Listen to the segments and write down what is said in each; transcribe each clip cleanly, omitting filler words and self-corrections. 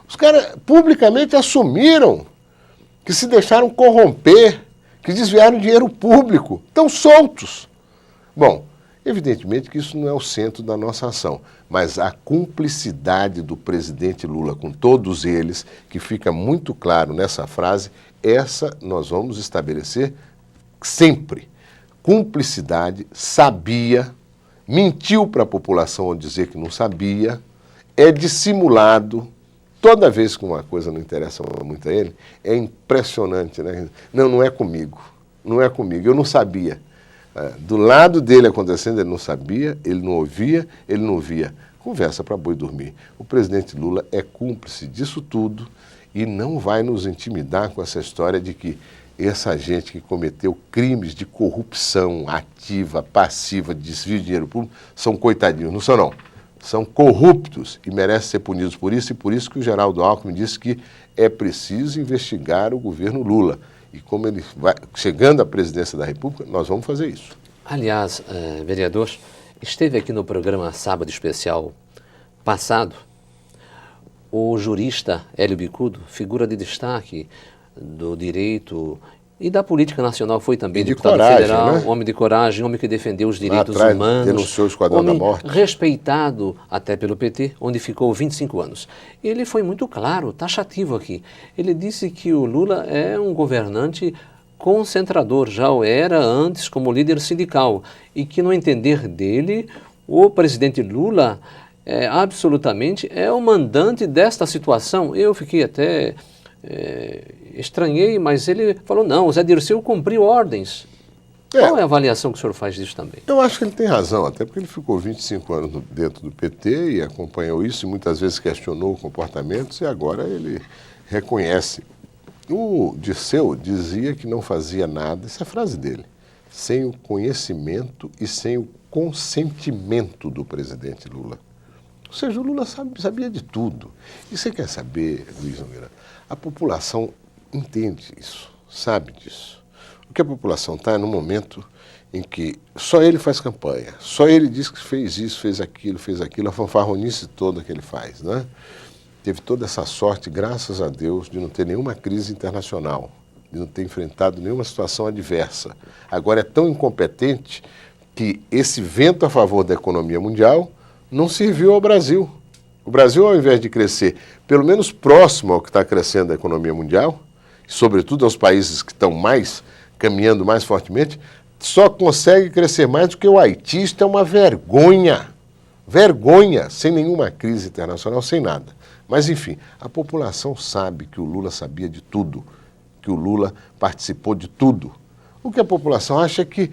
Os caras publicamente assumiram que se deixaram corromper, que desviaram dinheiro público, estão soltos. Bom, evidentemente que isso não é o centro da nossa ação, mas a cumplicidade do presidente Lula com todos eles, que fica muito claro nessa frase, essa nós vamos estabelecer sempre. Cumplicidade, sabia, mentiu para a população ao dizer que não sabia, é dissimulado. Toda vez que uma coisa não interessa muito a ele, é impressionante, né? Não é comigo, eu não sabia. Do lado dele acontecendo, ele não sabia, ele não ouvia, ele não via. Conversa para boi dormir. O presidente Lula é cúmplice disso tudo e não vai nos intimidar com essa história de que essa gente que cometeu crimes de corrupção ativa, passiva, de desvio de dinheiro público, são coitadinhos. Não são, não. São corruptos e merecem ser punidos por isso, e por isso que o Geraldo Alckmin disse que é preciso investigar o governo Lula. E como ele vai chegando à presidência da República, nós vamos fazer isso. Aliás, vereador, esteve aqui no programa Sábado Especial passado o jurista Hélio Bicudo, figura de destaque do direito e da política nacional, foi também deputado federal, né? Homem de coragem, homem que defendeu os direitos humanos, denunciou o Esquadrão da Morte, respeitado até pelo PT, onde ficou 25 anos. Ele foi muito claro, taxativo aqui. Ele disse que o Lula é um governante concentrador, já o era antes como líder sindical, e que no entender dele, o presidente Lula absolutamente é o mandante desta situação. Eu fiquei até... estranhei, mas ele falou, não, o Zé Dirceu cumpriu ordens. Qual é a avaliação que o senhor faz disso também? Eu acho que ele tem razão, até porque ele ficou 25 anos dentro do PT e acompanhou isso e muitas vezes questionou comportamentos e agora ele reconhece. O Dirceu dizia que não fazia nada, essa é a frase dele, sem o conhecimento e sem o consentimento do presidente Lula. Ou seja, o Lula sabia de tudo. E você quer saber, Luiz Nogueira, a população entende isso, sabe disso. O que a população está é no momento em que só ele faz campanha, só ele diz que fez isso, fez aquilo, a fanfarronice toda que ele faz, né? Teve toda essa sorte, graças a Deus, de não ter nenhuma crise internacional, de não ter enfrentado nenhuma situação adversa. Agora é tão incompetente que esse vento a favor da economia mundial não serviu ao Brasil. O Brasil, ao invés de crescer, pelo menos próximo ao que está crescendo a economia mundial, sobretudo aos países que estão caminhando mais fortemente, só consegue crescer mais do que o Haiti. Isto é uma vergonha. Vergonha, sem nenhuma crise internacional, sem nada. Mas, enfim, a população sabe que o Lula sabia de tudo, que o Lula participou de tudo. O que a população acha é que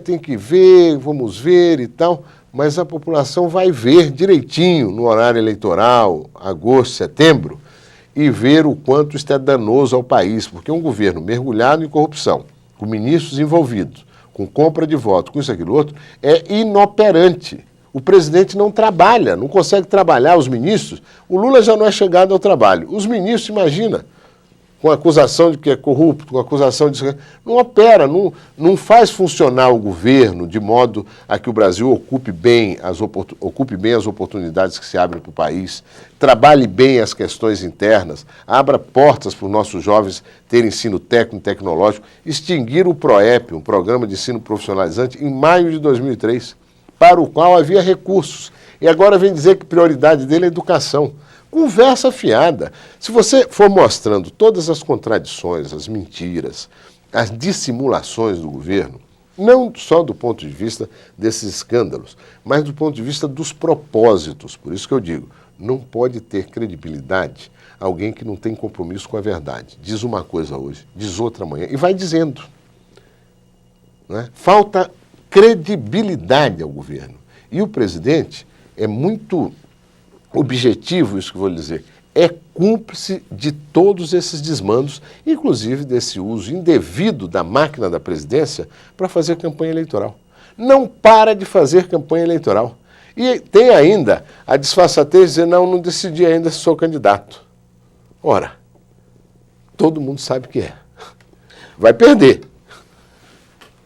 tem que ver, vamos ver e tal, mas a população vai ver direitinho no horário eleitoral, agosto, setembro, e ver o quanto isso é danoso ao país, porque um governo mergulhado em corrupção, com ministros envolvidos, com compra de voto, com isso, aquilo, outro, é inoperante. O presidente não trabalha, não consegue trabalhar, os ministros. O Lula já não é chegado ao trabalho. Os ministros, imagina, com acusação de que é corrupto, com acusação de... Não opera, não faz funcionar o governo de modo a que o Brasil ocupe bem as oportunidades que se abrem para o país, trabalhe bem as questões internas, abra portas para os nossos jovens terem ensino técnico e tecnológico, extinguir o PROEP, um programa de ensino profissionalizante, em maio de 2003, para o qual havia recursos. E agora vem dizer que prioridade dele é a educação. Conversa fiada. Se você for mostrando todas as contradições, as mentiras, as dissimulações do governo, não só do ponto de vista desses escândalos, mas do ponto de vista dos propósitos. Por isso que eu digo, não pode ter credibilidade alguém que não tem compromisso com a verdade. Diz uma coisa hoje, diz outra amanhã, e vai dizendo. Né? Falta credibilidade ao governo. E o presidente é muito objetivo, isso que eu vou lhe dizer, é cúmplice de todos esses desmandos, inclusive desse uso indevido da máquina da presidência para fazer campanha eleitoral. Não para de fazer campanha eleitoral. E tem ainda a disfarçatez de dizer, não decidi ainda se sou candidato. Ora, todo mundo sabe que é. Vai perder.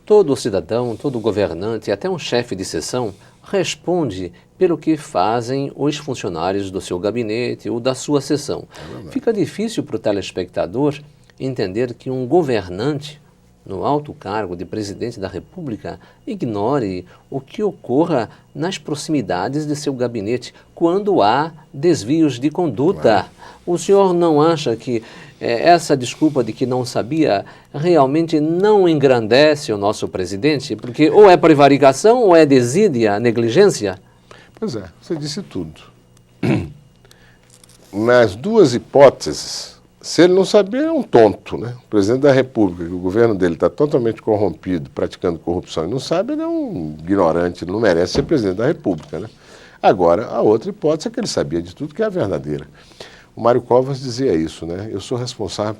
Todo cidadão, todo governante, até um chefe de seção, responde pelo que fazem os funcionários do seu gabinete ou da sua seção. Fica difícil para o telespectador entender que um governante no alto cargo de presidente da República ignore o que ocorra nas proximidades de seu gabinete quando há desvios de conduta. O senhor não acha que essa desculpa de que não sabia realmente não engrandece o nosso presidente? Porque ou é prevaricação ou é desídia, negligência? Pois é, você disse tudo. Nas duas hipóteses, se ele não sabia, é um tonto, né? O presidente da República, que o governo dele está totalmente corrompido, praticando corrupção e não sabe, ele é um ignorante, ele não merece ser presidente da República, né? Agora, a outra hipótese é que ele sabia de tudo, que é a verdadeira. O Mário Covas dizia isso, né? Eu sou responsável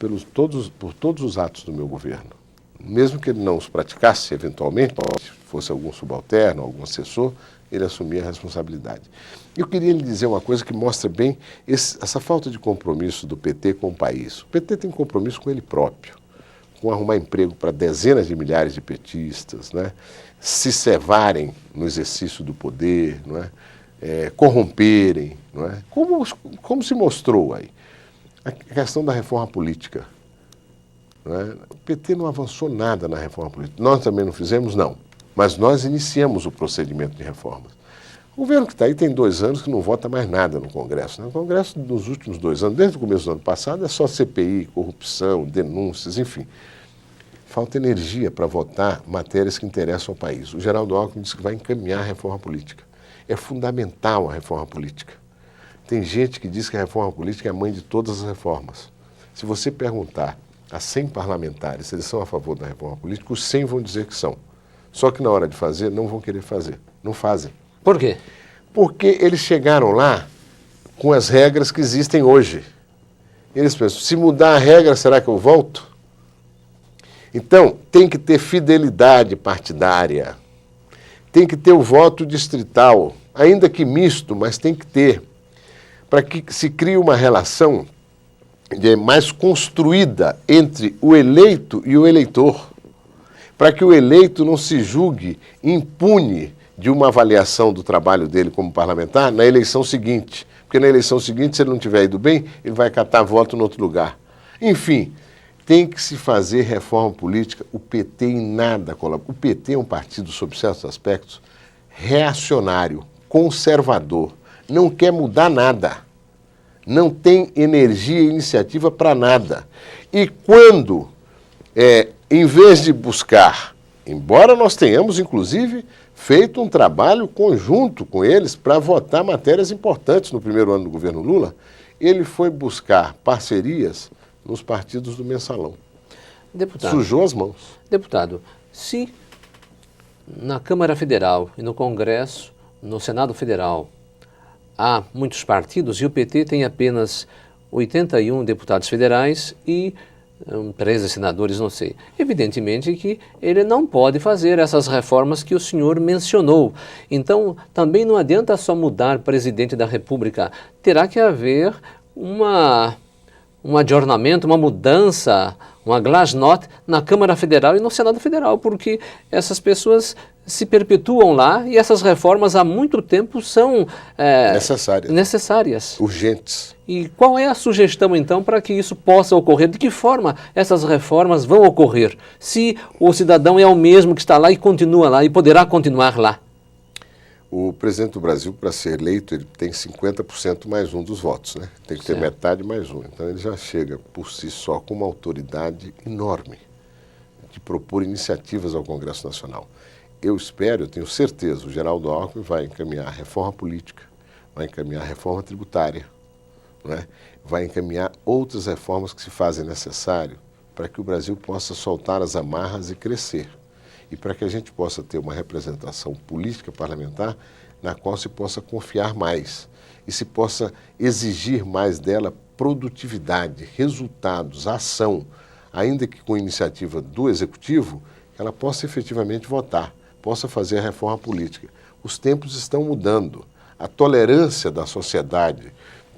por todos os atos do meu governo. Mesmo que ele não os praticasse, eventualmente, se fosse algum subalterno, algum assessor, ele assumia a responsabilidade. Eu queria lhe dizer uma coisa que mostra bem essa falta de compromisso do PT com o país. O PT tem compromisso com ele próprio, com arrumar emprego para dezenas de milhares de petistas, né? Se cevarem no exercício do poder, não é? Corromperem, não é? Como se mostrou aí. A questão da reforma política. Não é? O PT não avançou nada na reforma política. Nós também não fizemos, não. Mas nós iniciamos o procedimento de reformas. O governo que está aí tem 2 anos que não vota mais nada no Congresso, né? O Congresso, nos últimos 2 anos, desde o começo do ano passado, é só CPI, corrupção, denúncias, enfim. Falta energia para votar matérias que interessam ao país. O Geraldo Alckmin disse que vai encaminhar a reforma política. É fundamental a reforma política. Tem gente que diz que a reforma política é a mãe de todas as reformas. Se você perguntar a 100 parlamentares se eles são a favor da reforma política, os 100 vão dizer que são. Só que na hora de fazer, não vão querer fazer. Não fazem. Por quê? Porque eles chegaram lá com as regras que existem hoje. Eles pensam, se mudar a regra, será que eu volto? Então, tem que ter fidelidade partidária. Tem que ter o voto distrital, ainda que misto, mas tem que ter. Para que se crie uma relação mais construída entre o eleito e o eleitor. Para que o eleito não se julgue impune de uma avaliação do trabalho dele como parlamentar na eleição seguinte. Porque na eleição seguinte, se ele não tiver ido bem, ele vai catar voto em outro lugar. Enfim, tem que se fazer reforma política. O PT em nada colabora. O PT é um partido, sob certos aspectos, reacionário, conservador. Não quer mudar nada. Não tem energia e iniciativa para nada. E quando, em vez de buscar, embora nós tenhamos, inclusive, feito um trabalho conjunto com eles para votar matérias importantes no primeiro ano do governo Lula, ele foi buscar parcerias nos partidos do mensalão. Deputado, sujou as mãos. Deputado, se na Câmara Federal e no Congresso, no Senado Federal, há muitos partidos e o PT tem apenas 81 deputados federais e 13 senadores, não sei. Evidentemente que ele não pode fazer essas reformas que o senhor mencionou. Então, também não adianta só mudar presidente da República. Terá que haver um adornamento, uma mudança, uma glasnost na Câmara Federal e no Senado Federal, porque essas pessoas se perpetuam lá e essas reformas há muito tempo são necessárias. Urgentes. E qual é a sugestão, então, para que isso possa ocorrer? De que forma essas reformas vão ocorrer? Se o cidadão é o mesmo que está lá e continua lá e poderá continuar lá. O presidente do Brasil, para ser eleito, ele tem 50% mais um dos votos, né? Tem que ter metade mais um. Então ele já chega por si só com uma autoridade enorme de propor iniciativas ao Congresso Nacional. Eu espero, eu tenho certeza, o Geraldo Alckmin vai encaminhar a reforma política, vai encaminhar a reforma tributária, né? Vai encaminhar outras reformas que se fazem necessário para que o Brasil possa soltar as amarras e crescer. E para que a gente possa ter uma representação política parlamentar na qual se possa confiar mais e se possa exigir mais dela produtividade, resultados, ação, ainda que com iniciativa do Executivo, ela possa efetivamente votar, possa fazer a reforma política. Os tempos estão mudando. A tolerância da sociedade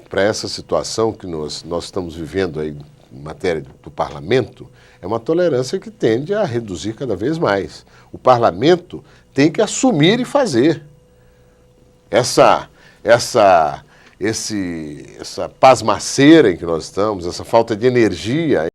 para essa situação que nós estamos vivendo aí em matéria do parlamento, é uma tolerância que tende a reduzir cada vez mais. O parlamento tem que assumir e fazer. essa pasmaceira em que nós estamos, essa falta de energia